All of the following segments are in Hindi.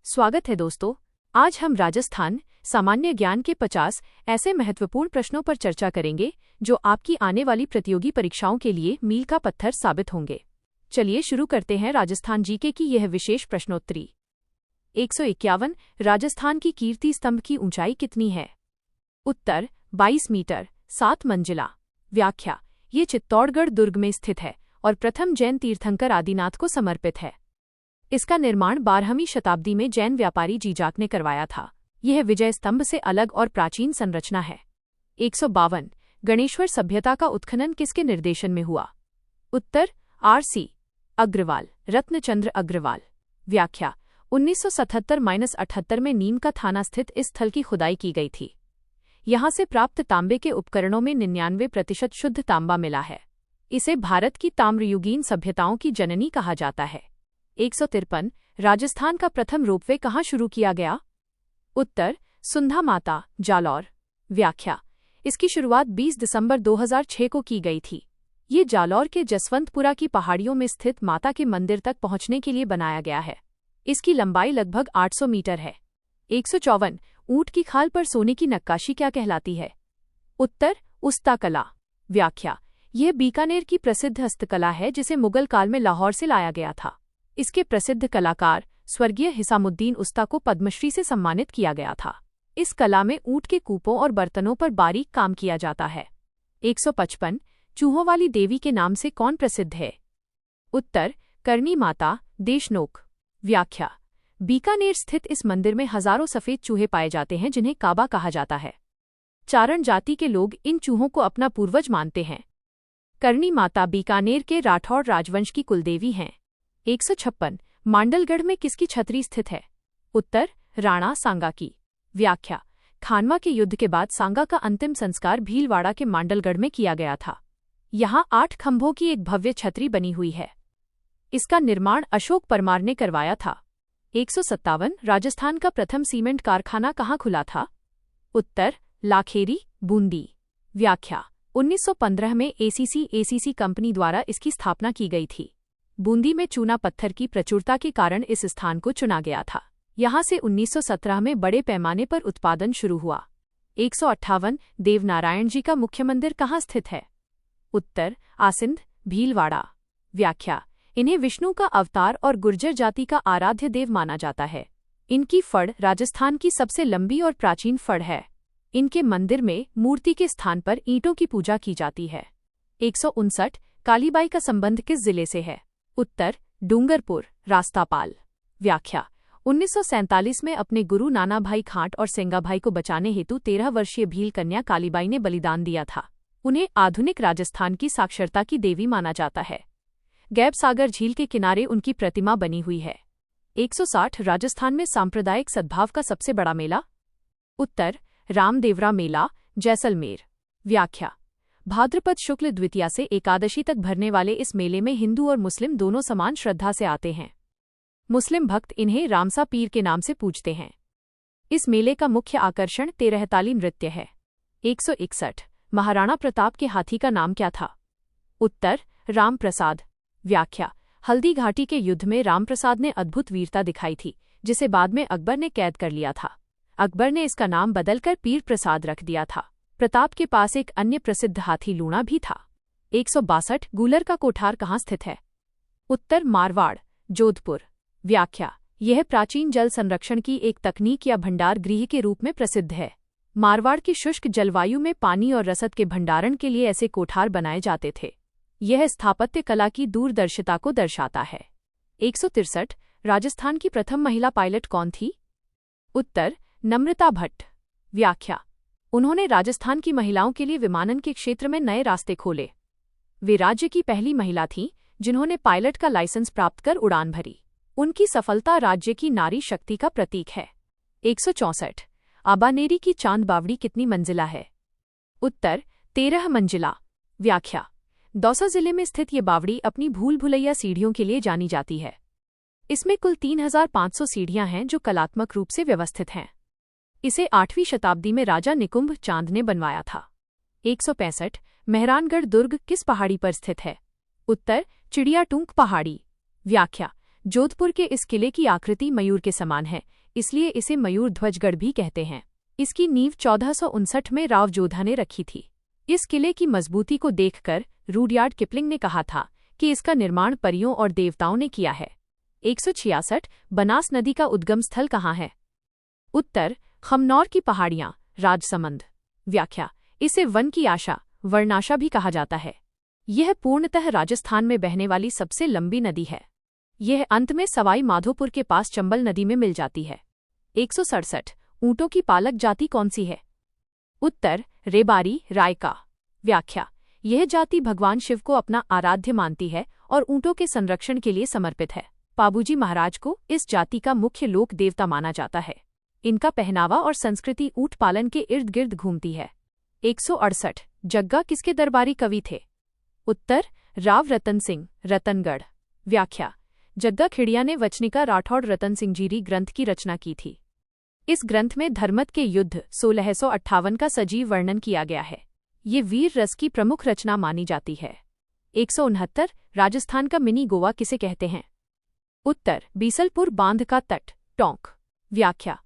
स्वागत है दोस्तों। आज हम राजस्थान सामान्य ज्ञान के 50 ऐसे महत्वपूर्ण प्रश्नों पर चर्चा करेंगे जो आपकी आने वाली प्रतियोगी परीक्षाओं के लिए मील का पत्थर साबित होंगे। चलिए शुरू करते हैं राजस्थान जीके की यह विशेष प्रश्नोत्तरी। 151 राजस्थान की कीर्ति स्तंभ की ऊंचाई कितनी है? उत्तर 22 मीटर 7 मंजिला। व्याख्या, ये चित्तौड़गढ़ दुर्ग में स्थित है और प्रथम जैन तीर्थंकर आदिनाथ को समर्पित है। इसका निर्माण 12वीं शताब्दी में जैन व्यापारी जीजाक ने करवाया था। यह विजय स्तंभ से अलग और प्राचीन संरचना है। 152 गणेश्वर सभ्यता का उत्खनन किसके निर्देशन में हुआ? उत्तर R.C. अग्रवाल, रत्नचंद्र अग्रवाल। व्याख्या, 1977-78 में नीम का थाना स्थित इस स्थल की खुदाई की गई थी। यहां से प्राप्त तांबे के उपकरणों में 99% शुद्ध तांबा मिला है। इसे भारत की ताम्रयुगीन सभ्यताओं की जननी कहा जाता है। 153 राजस्थान का प्रथम रोपवे कहाँ शुरू किया गया? उत्तर सुंधा माता, जालौर। व्याख्या, इसकी शुरुआत 20 दिसंबर 2006 को की गई थी। ये जालौर के जसवंतपुरा की पहाड़ियों में स्थित माता के मंदिर तक पहुंचने के लिए बनाया गया है। इसकी लंबाई लगभग 800 मीटर है। 154 ऊंट की खाल पर सोने की नक्काशी क्या कहलाती है? उत्तर उस्ता कला। व्याख्या, यह बीकानेर की प्रसिद्ध हस्तकला है जिसे मुगल काल में लाहौर से लाया गया था। इसके प्रसिद्ध कलाकार स्वर्गीय हिसामुद्दीन उस्ता को पद्मश्री से सम्मानित किया गया था। इस कला में ऊंट के कूपों और बर्तनों पर बारीक काम किया जाता है। 155 चूहों वाली देवी के नाम से कौन प्रसिद्ध है? उत्तर करनी माता, देशनोक। व्याख्या, बीकानेर स्थित इस मंदिर में हजारों सफेद चूहे पाए जाते हैं जिन्हें काबा कहा जाता है। चारण जाति के लोग इन चूहों को अपना पूर्वज मानते हैं। करनी माता बीकानेर के राठौड़ राजवंश की कुलदेवी हैं। 156 मांडलगढ़ में किसकी छतरी स्थित है? उत्तर राणा सांगा की। व्याख्या, खानवा के युद्ध के बाद सांगा का अंतिम संस्कार भीलवाड़ा के मांडलगढ़ में किया गया था। यहाँ 8 खंभों की एक भव्य छतरी बनी हुई है। इसका निर्माण अशोक परमार ने करवाया था। 157 राजस्थान का प्रथम सीमेंट कारखाना कहाँ खुला था? उत्तर लाखेरी, बूंदी। व्याख्या, 1915 में एसीसी कंपनी द्वारा इसकी स्थापना की गई थी। बूंदी में चूना पत्थर की प्रचुरता के कारण इस स्थान को चुना गया था। यहां से 1917 में बड़े पैमाने पर उत्पादन शुरू हुआ। 158 देवनारायण जी का मुख्य मंदिर कहाँ स्थित है? उत्तर आसिंध, भीलवाड़ा। व्याख्या, इन्हें विष्णु का अवतार और गुर्जर जाति का आराध्य देव माना जाता है। इनकी फड़ राजस्थान की सबसे लंबी और प्राचीन फड़ है। इनके मंदिर में मूर्ति के स्थान पर ईंटों की पूजा की जाती है। 159 कालीबाई का संबंध किस जिले से है? उत्तर डूंगरपुर, रास्तापाल। व्याख्या, 1947 में अपने गुरु नाना भाई खांट और सेंगाभाई को बचाने हेतु 13 वर्षीय भील कन्या कालीबाई ने बलिदान दिया था। उन्हें आधुनिक राजस्थान की साक्षरता की देवी माना जाता है। गैब सागर झील के किनारे उनकी प्रतिमा बनी हुई है। 160 राजस्थान में सांप्रदायिक सद्भाव का सबसे बड़ा मेला? उत्तर रामदेवरा मेला, जैसलमेर। व्याख्या, भाद्रपद शुक्ल द्वितीया से एकादशी तक भरने वाले इस मेले में हिंदू और मुस्लिम दोनों समान श्रद्धा से आते हैं। मुस्लिम भक्त इन्हें रामसा पीर के नाम से पूजते हैं। इस मेले का मुख्य आकर्षण तेरहताली नृत्य है। 161 महाराणा प्रताप के हाथी का नाम क्या था? उत्तर राम प्रसाद। व्याख्या, हल्दी घाटी के युद्ध में रामप्रसाद ने अद्भुत वीरता दिखाई थी जिसे बाद में अकबर ने कैद कर लिया था। अकबर ने इसका नाम बदलकर पीर प्रसाद रख दिया था। प्रताप के पास एक अन्य प्रसिद्ध हाथी लूणा भी था। 162 गूलर का कोठार कहाँ स्थित है? उत्तर मारवाड़, जोधपुर। व्याख्या, यह प्राचीन जल संरक्षण की एक तकनीक या भंडार गृह के रूप में प्रसिद्ध है। मारवाड़ की शुष्क जलवायु में पानी और रसद के भंडारण के लिए ऐसे कोठार बनाए जाते थे। यह स्थापत्य कला की दूरदर्शिता को दर्शाता है। 163 राजस्थान की प्रथम महिला पायलट कौन थी? उत्तर नम्रता भट्ट। व्याख्या, उन्होंने राजस्थान की महिलाओं के लिए विमानन के क्षेत्र में नए रास्ते खोले। वे राज्य की पहली महिला थीं जिन्होंने पायलट का लाइसेंस प्राप्त कर उड़ान भरी। उनकी सफलता राज्य की नारी शक्ति का प्रतीक है। 164 आबानेरी की चांद बावड़ी कितनी मंजिला है? उत्तर 13 मंजिला। व्याख्या, दौसा जिले में स्थित ये बावड़ी अपनी भूल भुलैया सीढ़ियों के लिए जानी जाती है। इसमें कुल 3500 सीढ़ियां हैं जो कलात्मक रूप से व्यवस्थित हैं। इसे 8वीं शताब्दी में राजा निकुंभ चांद ने बनवाया था। 165 मेहरानगढ़ दुर्ग किस पहाड़ी पर स्थित है? उत्तर चिड़ियाटूंक पहाड़ी। व्याख्या, जोधपुर के इस किले की आकृति मयूर के समान है। इसलिए इसे मयूर ध्वजगढ़ भी कहते हैं। इसकी नींव 1459 में राव जोधा ने रखी थी। इस किले की मजबूती को देखकर रूडयार्ड किपलिंग ने कहा था कि इसका निर्माण परियों और देवताओं ने किया है। 166 बनास नदी का उद्गम स्थल कहाँ है? उत्तर खमनौर की पहाड़ियां, राजसमंद। व्याख्या: इसे वन की आशा, वर्णाशा भी कहा जाता है। यह पूर्णतः राजस्थान में बहने वाली सबसे लंबी नदी है। यह अंत में सवाई माधोपुर के पास चंबल नदी में मिल जाती है। 167 ऊँटों की पालक जाति कौन सी है? उत्तर रेबारी, रायका। व्याख्या: यह जाति भगवान शिव को अपना आराध्य मानती है और ऊँटों के संरक्षण के लिए समर्पित है। पाबूजी महाराज को इस जाति का मुख्य लोक देवता माना जाता है। इनका पहनावा और संस्कृति ऊँट पालन के इर्द गिर्द घूमती है। 168 जग्गा किसके दरबारी कवि थे? उत्तर राव रतन सिंह, रतनगढ़। व्याख्या: जग्गा खिड़िया ने वचनिका राठौड़ रतन सिंह जीरी ग्रंथ की रचना की थी। इस ग्रंथ में धर्मत के युद्ध 1658 का सजीव वर्णन किया गया है। ये वीर रस की प्रमुख रचना मानी जाती है। 169 राजस्थान का मिनी गोवा किसे कहते हैं? उत्तर बीसलपुर बांध का तट, टोंक। व्याख्या: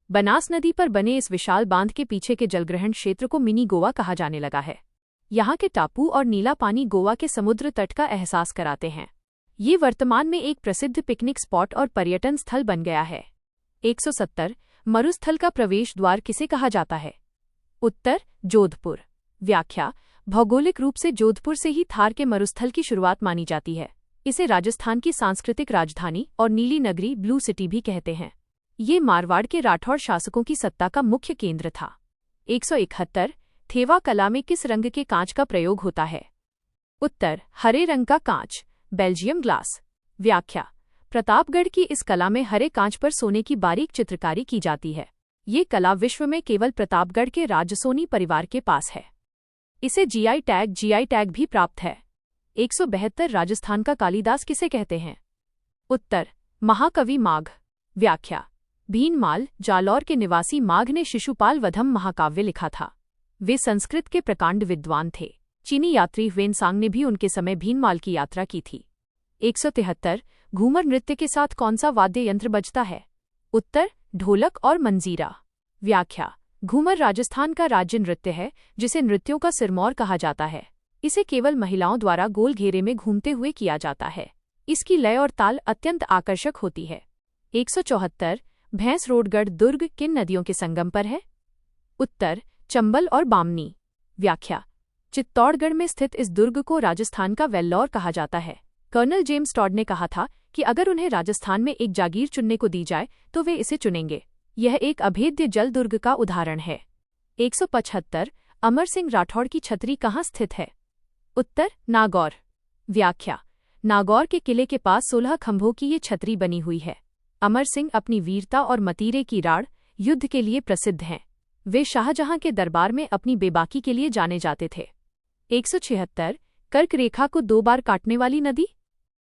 बनास नदी पर बने इस विशाल बांध के पीछे के जलग्रहण क्षेत्र को मिनी गोवा कहा जाने लगा है। यहाँ के टापू और नीला पानी गोवा के समुद्र तट का एहसास कराते हैं। ये वर्तमान में एक प्रसिद्ध पिकनिक स्पॉट और पर्यटन स्थल बन गया है। 170 मरुस्थल का प्रवेश द्वार किसे कहा जाता है? उत्तर जोधपुर। व्याख्या: भौगोलिक रूप से जोधपुर से ही थार के मरुस्थल की शुरुआत मानी जाती है। इसे राजस्थान की सांस्कृतिक राजधानी और नीली नगरी, ब्लू सिटी भी कहते हैं। ये मारवाड़ के राठौड़ शासकों की सत्ता का मुख्य केंद्र था। 171 थेवा कला में किस रंग के कांच का प्रयोग होता है? उत्तर हरे रंग का कांच, बेल्जियम ग्लास। व्याख्या: प्रतापगढ़ की इस कला में हरे कांच पर सोने की बारीक चित्रकारी की जाती है। ये कला विश्व में केवल प्रतापगढ़ के राजसोनी परिवार के पास है। इसे जीआई टैग भी प्राप्त है। 172 राजस्थान का कालिदास किसे कहते हैं? उत्तर महाकवि माघ। व्याख्या: भीनमाल, जालौर के निवासी माघ ने शिशुपाल वधम महाकाव्य लिखा था। वे संस्कृत के प्रकांड विद्वान थे। चीनी यात्री ह्वेनसांग ने भी उनके समय भीनमाल की यात्रा की थी। 173 घूमर नृत्य के साथ कौन सा वाद्य यंत्र बजता है? उत्तर ढोलक और मंजीरा। व्याख्या: घूमर राजस्थान का राज्य नृत्य है जिसे नृत्यों का सिरमौर कहा जाता है। इसे केवल महिलाओं द्वारा गोल घेरे में घूमते हुए किया जाता है। इसकी लय और ताल अत्यंत आकर्षक होती है। 174 भैंस रोडगढ़ दुर्ग किन नदियों के संगम पर है? उत्तर चंबल और बामनी। व्याख्या: चित्तौड़गढ़ में स्थित इस दुर्ग को राजस्थान का वेल्लौर कहा जाता है। कर्नल जेम्स टॉड ने कहा था कि अगर उन्हें राजस्थान में एक जागीर चुनने को दी जाए तो वे इसे चुनेंगे। यह एक अभेद्य जल दुर्ग का उदाहरण है। 175 अमर सिंह राठौड़ की छतरी कहाँ स्थित है? उत्तर नागौर। व्याख्या: नागौर के किले के पास 16 खंभों की ये छतरी बनी हुई है। अमर सिंह अपनी वीरता और मतीरे की राड़ युद्ध के लिए प्रसिद्ध हैं। वे शाहजहां के दरबार में अपनी बेबाकी के लिए जाने जाते थे। 176 कर्क रेखा को 2 बार काटने वाली नदी?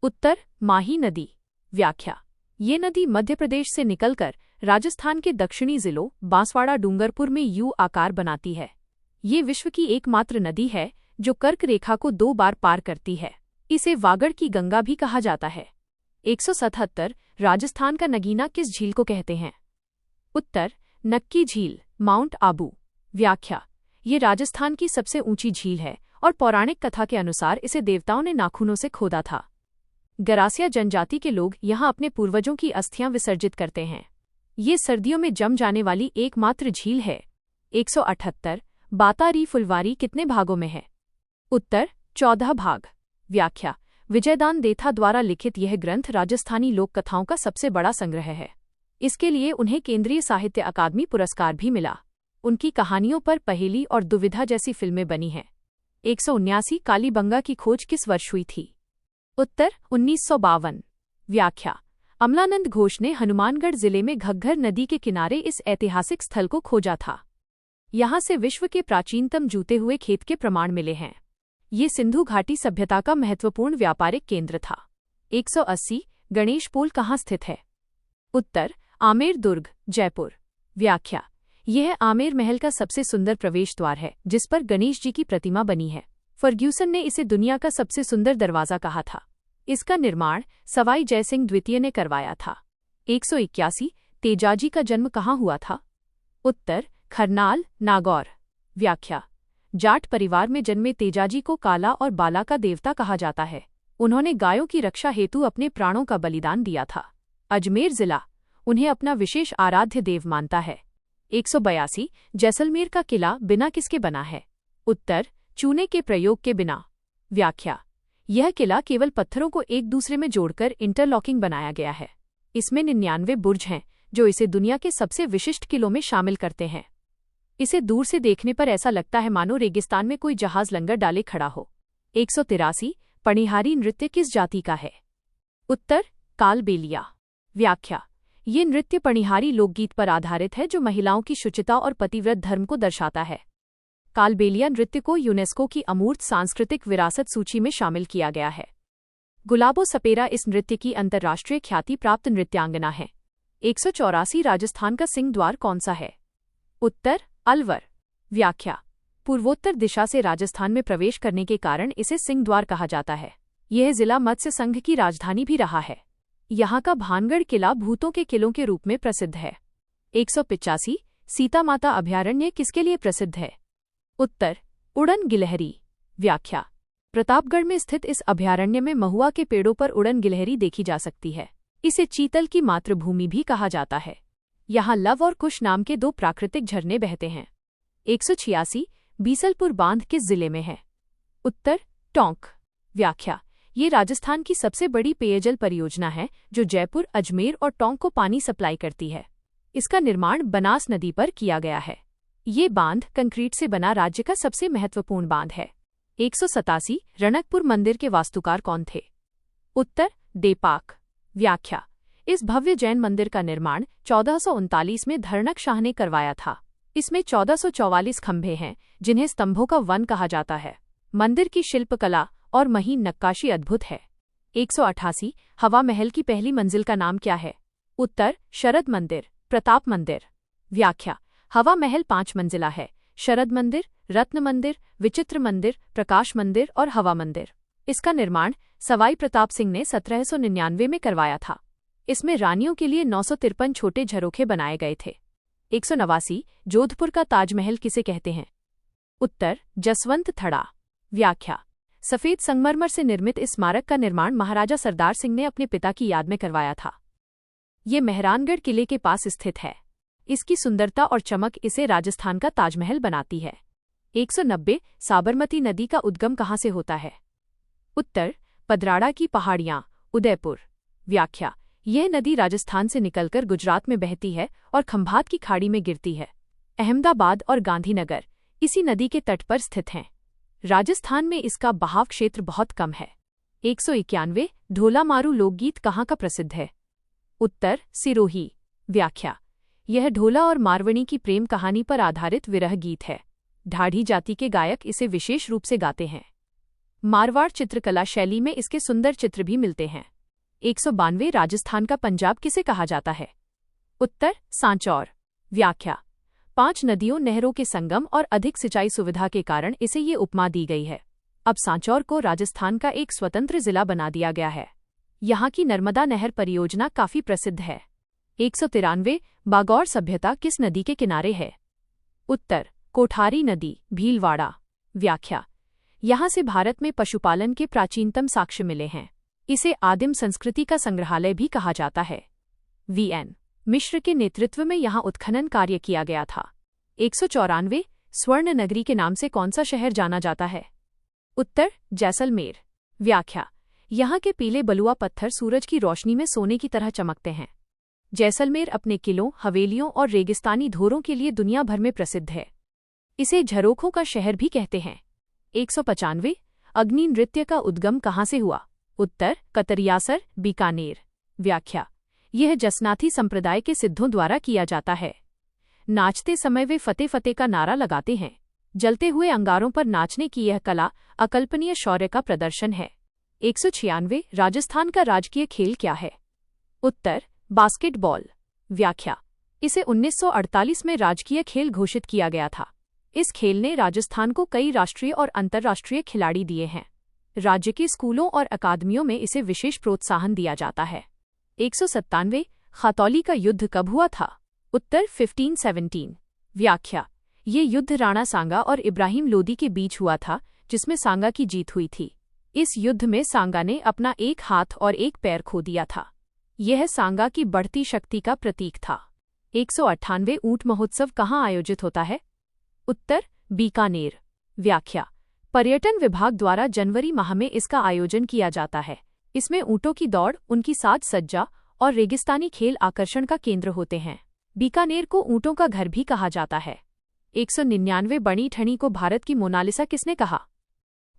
उत्तर माही नदी। व्याख्या: ये नदी मध्य प्रदेश से निकलकर राजस्थान के दक्षिणी जिलों बांसवाड़ा डूंगरपुर में यू आकार बनाती है। ये विश्व की एकमात्र नदी है जो कर्क रेखा को 2 बार पार करती है। इसे वागड़ की गंगा भी कहा जाता है। 177 राजस्थान का नगीना किस झील को कहते हैं? उत्तर नक्की झील, माउंट आबू। व्याख्या: ये राजस्थान की सबसे ऊंची झील है और पौराणिक कथा के अनुसार इसे देवताओं ने नाखूनों से खोदा था। गरासिया जनजाति के लोग यहाँ अपने पूर्वजों की अस्थियां विसर्जित करते हैं। ये सर्दियों में जम जाने वाली एकमात्र झील है। 178 बातारी फुलवारी कितने भागों में है? उत्तर 14 भाग। व्याख्या: विजयदान देथा द्वारा लिखित यह ग्रंथ राजस्थानी लोक कथाओं का सबसे बड़ा संग्रह है। इसके लिए उन्हें केंद्रीय साहित्य अकादमी पुरस्कार भी मिला। उनकी कहानियों पर पहेली और दुविधा जैसी फिल्में बनी हैं। 179 कालीबंगा की खोज किस वर्ष हुई थी? उत्तर 1952। व्याख्या: अमलानंद घोष ने हनुमानगढ़ जिले में घग्घर नदी के किनारे इस ऐतिहासिक स्थल को खोजा था। यहाँ से विश्व के प्राचीनतम जूते हुए खेत के प्रमाण मिले हैं। ये सिंधु घाटी सभ्यता का महत्वपूर्ण व्यापारिक केंद्र था। 180 गणेश पोल कहाँ स्थित है? उत्तर आमेर दुर्ग, जयपुर। व्याख्या: यह आमेर महल का सबसे सुंदर प्रवेश द्वार है जिस पर गणेश जी की प्रतिमा बनी है। फर्ग्यूसन ने इसे दुनिया का सबसे सुंदर दरवाजा कहा था। इसका निर्माण सवाई जयसिंह द्वितीय ने करवाया था। 181 तेजाजी का जन्म कहाँ हुआ था? उत्तर, खरनाल, नागौर। व्याख्या: जाट परिवार में जन्मे तेजाजी को काला और बाला का देवता कहा जाता है। उन्होंने गायों की रक्षा हेतु अपने प्राणों का बलिदान दिया था। अजमेर जिला उन्हें अपना विशेष आराध्य देव मानता है। 182 जैसलमेर का किला बिना किसके बना है? उत्तर, चूने के प्रयोग के बिना। व्याख्या: यह किला केवल पत्थरों को एक दूसरे में जोड़कर इंटरलॉकिंग बनाया गया है। इसमें 99 बुर्ज हैं, जो इसे दुनिया के सबसे विशिष्ट किलों में शामिल करते हैं। इसे दूर से देखने पर ऐसा लगता है मानो रेगिस्तान में कोई जहाज लंगर डाले खड़ा हो। 183 पणिहारी नृत्य किस जाति का है? उत्तर, कालबेलिया। व्याख्या: ये नृत्य पणिहारी लोकगीत पर आधारित है जो महिलाओं की शुचिता और पतिव्रत धर्म को दर्शाता है। कालबेलिया नृत्य को यूनेस्को की अमूर्त सांस्कृतिक विरासत सूची में शामिल किया गया है। गुलाबो सपेरा इस नृत्य की अंतर्राष्ट्रीय ख्याति प्राप्त नृत्यांगना है। 184 राजस्थान का सिंह द्वार कौन सा है? उत्तर, अलवर। व्याख्या: पूर्वोत्तर दिशा से राजस्थान में प्रवेश करने के कारण इसे सिंह द्वार कहा जाता है। यह जिला मत्स्य संघ की राजधानी भी रहा है। यहाँ का भानगढ़ किला भूतों के किलों के रूप में प्रसिद्ध है। 185 सीता माता अभयारण्य किसके लिए प्रसिद्ध है? उत्तर, उड़न गिलहरी। व्याख्या: प्रतापगढ़ में स्थित इस अभयारण्य में महुआ के पेड़ों पर उड़न गिलहरी देखी जा सकती है। इसे चीतल की मातृभूमि भी कहा जाता है। यहाँ लव और कुश नाम के 2 प्राकृतिक झरने बहते हैं। 186 बीसलपुर बांध किस जिले में है? उत्तर, टोंक। व्याख्या: ये राजस्थान की सबसे बड़ी पेयजल परियोजना है जो जयपुर, अजमेर और टोंक को पानी सप्लाई करती है। इसका निर्माण बनास नदी पर किया गया है। ये बांध कंक्रीट से बना राज्य का सबसे महत्वपूर्ण बांध है। 187 रणकपुर मंदिर के वास्तुकार कौन थे? उत्तर, देपाक। व्याख्या: इस भव्य जैन मंदिर का निर्माण 1439 में धरणक शाह ने करवाया था। इसमें 1444 खंभे हैं जिन्हें स्तंभों का वन कहा जाता है। मंदिर की शिल्पकला और महीन नक्काशी अद्भुत है। 188 हवा महल की पहली मंजिल का नाम क्या है? उत्तर, शरद मंदिर, प्रताप मंदिर। व्याख्या: हवा महल 5 मंजिला है। शरद मंदिर, रत्न मंदिर, विचित्र मंदिर, प्रकाश मंदिर और हवा मंदिर। इसका निर्माण सवाई प्रताप सिंह ने 1799 में करवाया था। इसमें रानियों के लिए 953 छोटे झरोखे बनाए गए थे। 189 जोधपुर का ताजमहल किसे कहते हैं? उत्तर, जसवंत थड़ा। व्याख्या: सफेद संगमरमर से निर्मित इस स्मारक का निर्माण महाराजा सरदार सिंह ने अपने पिता की याद में करवाया था। ये मेहरानगढ़ किले के पास स्थित है। इसकी सुंदरता और चमक इसे राजस्थान का ताजमहल बनाती है। 190 साबरमती नदी का उद्गम कहाँ से होता है? उत्तर, पदराड़ा की पहाड़ियाँ, उदयपुर। व्याख्या: यह नदी राजस्थान से निकलकर गुजरात में बहती है और खंभात की खाड़ी में गिरती है। अहमदाबाद और गांधीनगर इसी नदी के तट पर स्थित हैं। राजस्थान में इसका बहाव क्षेत्र बहुत कम है। 191 ढोला मारू लोकगीत कहाँ का प्रसिद्ध है? उत्तर, सिरोही। व्याख्या: यह ढोला और मारवणी की प्रेम कहानी पर आधारित विरह गीत है। ढाढ़ी जाति के गायक इसे विशेष रूप से गाते हैं। मारवाड़ चित्रकला शैली में इसके सुंदर चित्र भी मिलते हैं। 192 राजस्थान का पंजाब किसे कहा जाता है? उत्तर, सांचौर। व्याख्या: 5 नदियों नहरों के संगम और अधिक सिंचाई सुविधा के कारण इसे ये उपमा दी गई है। अब सांचौर को राजस्थान का एक स्वतंत्र जिला बना दिया गया है। यहाँ की नर्मदा नहर परियोजना काफी प्रसिद्ध है। 193 बागौर सभ्यता किस नदी के किनारे है? उत्तर, कोठारी नदी, भीलवाड़ा। व्याख्या: यहाँ से भारत में पशुपालन के प्राचीनतम साक्ष्य मिले हैं। इसे आदिम संस्कृति का संग्रहालय भी कहा जाता है। वीएन मिश्र के नेतृत्व में यहाँ उत्खनन कार्य किया गया था। 194 स्वर्ण नगरी के नाम से कौन सा शहर जाना जाता है? उत्तर, जैसलमेर। व्याख्या: यहाँ के पीले बलुआ पत्थर सूरज की रोशनी में सोने की तरह चमकते हैं। जैसलमेर अपने किलों, हवेलियों और रेगिस्तानी धोरों के लिए दुनिया भर में प्रसिद्ध है। इसे झरोखों का शहर भी कहते हैं। 195 अग्नि नृत्य का उद्गम कहाँ से हुआ? उत्तर, कतरियासर, बीकानेर। व्याख्या: यह जसनाथी संप्रदाय के सिद्धों द्वारा किया जाता है। नाचते समय वे फतेह फतेह का नारा लगाते हैं। जलते हुए अंगारों पर नाचने की यह कला अकल्पनीय शौर्य का प्रदर्शन है। 196 राजस्थान का राजकीय खेल क्या है? उत्तर, बास्केटबॉल। व्याख्या: इसे 1948 में राजकीय खेल घोषित किया गया था। इस खेल ने राजस्थान को कई राष्ट्रीय और अंतर्राष्ट्रीय खिलाड़ी दिए हैं। राज्य के स्कूलों और अकादमियों में इसे विशेष प्रोत्साहन दिया जाता है। 197 खातौली का युद्ध कब हुआ था? उत्तर 1517। व्याख्या: ये युद्ध राणा सांगा और इब्राहिम लोदी के बीच हुआ था, जिसमें सांगा की जीत हुई थी। इस युद्ध में सांगा ने अपना एक हाथ और एक पैर खो दिया था। यह सांगा की बढ़ती शक्ति का प्रतीक था। 198वें ऊंट महोत्सव कहाँ आयोजित होता है? उत्तर बीकानेर। व्याख्या: पर्यटन विभाग द्वारा जनवरी माह में इसका आयोजन किया जाता है। इसमें ऊंटों की दौड़, उनकी साज सज्जा और रेगिस्तानी खेल आकर्षण का केंद्र होते हैं। बीकानेर को ऊंटों का घर भी कहा जाता है। 199 बनी ठनी को भारत की मोनालिसा किसने कहा?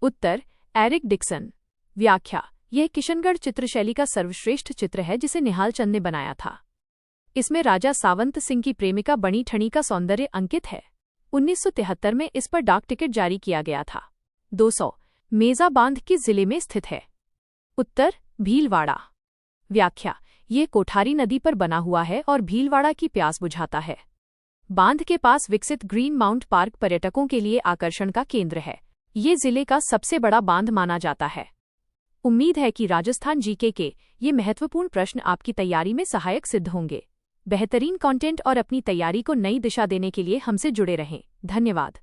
उत्तर एरिक डिक्सन। व्याख्या: यह किशनगढ़ चित्रशैली का सर्वश्रेष्ठ चित्र है जिसे निहाल चंद ने बनाया था। इसमें राजा सावंत सिंह की प्रेमिका बनी ठनी का सौंदर्य अंकित है। 1973 में इस पर डाक टिकट जारी किया गया था। 200 मेजा बांध किस जिले में स्थित है? उत्तर भीलवाड़ा। व्याख्या: यह कोठारी नदी पर बना हुआ है और भीलवाड़ा की प्यास बुझाता है। बांध के पास विकसित ग्रीन माउंट पार्क पर्यटकों के लिए आकर्षण का केंद्र है। ये जिले का सबसे बड़ा बांध माना जाता है। उम्मीद है कि राजस्थान जीके के ये महत्वपूर्ण प्रश्न आपकी तैयारी में सहायक सिद्ध होंगे। बेहतरीन कंटेंट और अपनी तैयारी को नई दिशा देने के लिए हमसे जुड़े रहें। धन्यवाद।